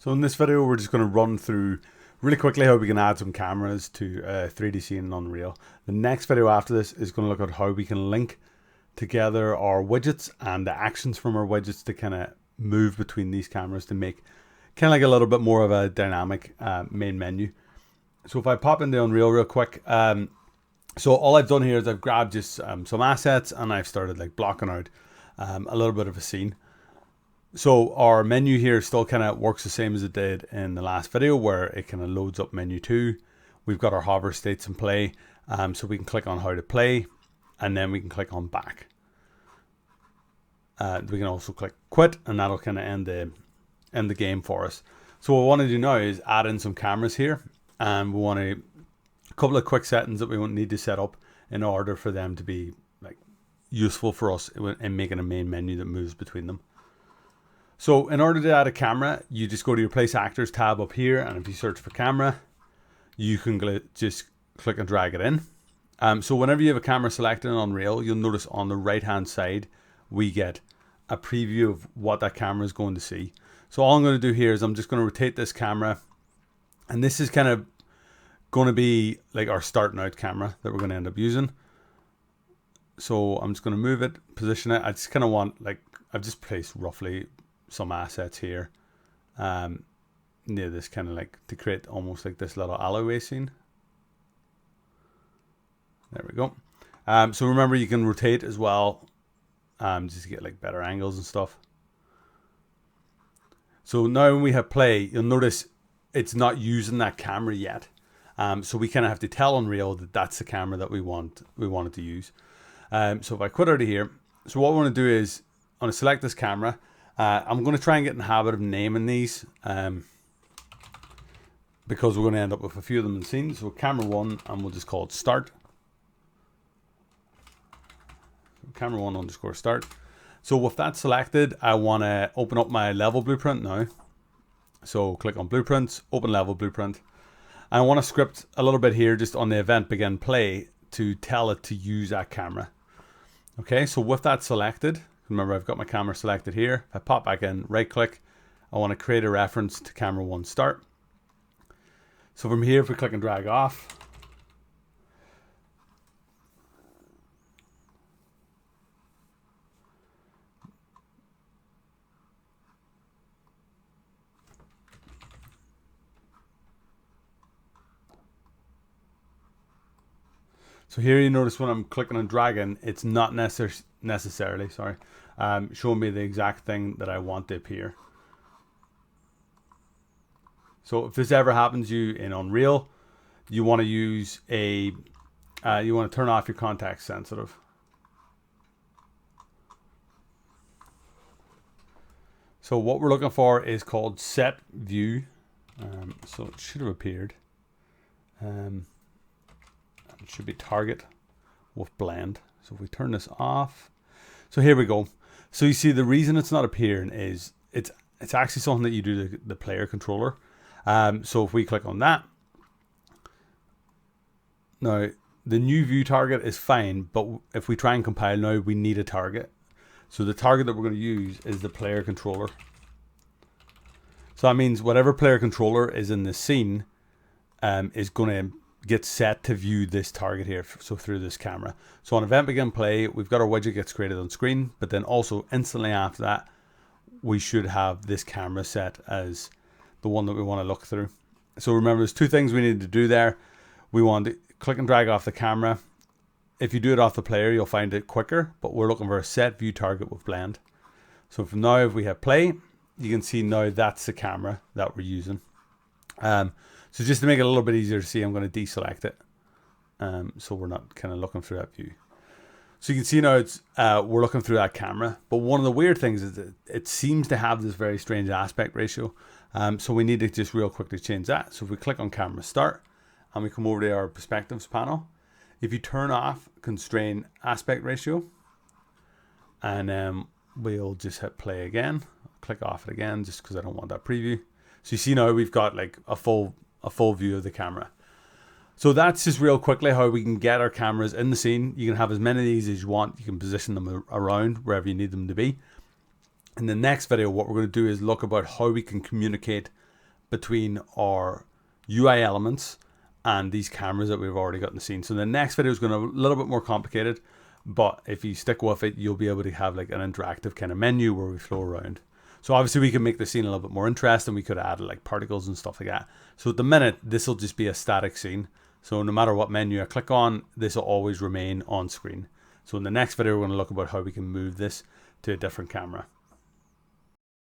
So in this video, we're just going to run through really quickly how we can add some cameras to 3D scene in Unreal. The next video after this is going to look at how we can link together our widgets and the actions from our widgets to kind of move between these cameras to make kind of like a little bit more of a dynamic main menu. So if I pop into Unreal real quick, so all I've done here is I've grabbed just some assets and I've started like blocking out a little bit of a scene. So our menu here still kind of works the same as it did in the last video, where it kind of loads up menu 2. We've got our hover states in play, so we can click on how to play, and then we can click on back. We can also click quit, and that'll kind of end the game for us. So what we want to do now is add in some cameras here, and we want a couple of quick settings that we won't need to set up in order for them to be like useful for us in making a main menu that moves between them. So in order to add a camera, you just go to your Place Actors tab up here, and if you search for camera, you can just click and drag it in. So whenever you have a camera selected in Unreal, you'll notice on the right hand side, we get a preview of what that camera is going to see. So all I'm going to do here is I'm just going to rotate this camera, and this is kind of going to be like our starting out camera that we're going to end up using. So I'm just going to move it, position it. I just kind of want, like, I've just placed roughly some assets here near this, kind of like to create almost like this little alleyway scene. There we go. So remember, you can rotate as well, just to get like better angles and stuff. So now when we have play, you'll notice it's not using that camera yet. So we kind of have to tell Unreal that that's the camera that we wanted to use. So if I quit out of here, so what we want to do is I'm going to select this camera. I'm going to try and get in the habit of naming these because we're going to end up with a few of them in the scene. So camera 1, and we'll just call it start. Camera 1 underscore start. So with that selected, I want to open up my level blueprint now. So click on blueprints, open level blueprint. I want to script a little bit here just on the event begin play to tell it to use that camera. Okay, so with that selected, remember I've got my camera selected here. If I pop back in, right click, I want to create a reference to camera 1 start. So from here, if we click and drag off, so here you notice when I'm clicking and dragging, it's not necessarily showing me the exact thing that I want to appear. So if this ever happens to you in Unreal, you want to use you want to turn off your context sensitive. So what we're looking for is called set view. So it should have appeared. It should be target with blend. So if we turn this off, so here we go. So you see the reason it's not appearing is it's actually something that you do to the player controller. So if we click on that, now the new view target is fine, but if we try and compile now, we need a target. So the target that we're going to use is the player controller. So that means whatever player controller is in the scene is going to get set to view this target here, so through this camera. So on event begin play, we've got our widget gets created on screen, but then also instantly after that, we should have this camera set as the one that we want to look through. So remember, there's two things we need to do there. We want to click and drag off the camera. If you do it off the player, you'll find it quicker, but we're looking for a set view target with blend. So from now, if we hit play, you can see now that's the camera that we're using. So just to make it a little bit easier to see, I'm going to deselect it. So we're not kind of looking through that view. So you can see now it's we're looking through that camera. But one of the weird things is that it seems to have this very strange aspect ratio. So we need to just real quickly change that. So if we click on camera start and we come over to our perspectives panel, if you turn off constrain aspect ratio, and we'll just hit play again, click off it again just because I don't want that preview. So you see now we've got like a full view of the camera. So that's just real quickly how we can get our cameras in the scene. You can have as many of these as you want. You can position them around wherever you need them to be. In the next video, what we're going to do is look about how we can communicate between our UI elements and these cameras that we've already got in the scene. So the next video is going to be a little bit more complicated, but if you stick with it, you'll be able to have like an interactive kind of menu where we flow around. So obviously we can make the scene a little bit more interesting. We could add like particles and stuff like that. So at the minute, this will just be a static scene. So no matter what menu I click on, this will always remain on screen. So in the next video, we're going to look about how we can move this to a different camera.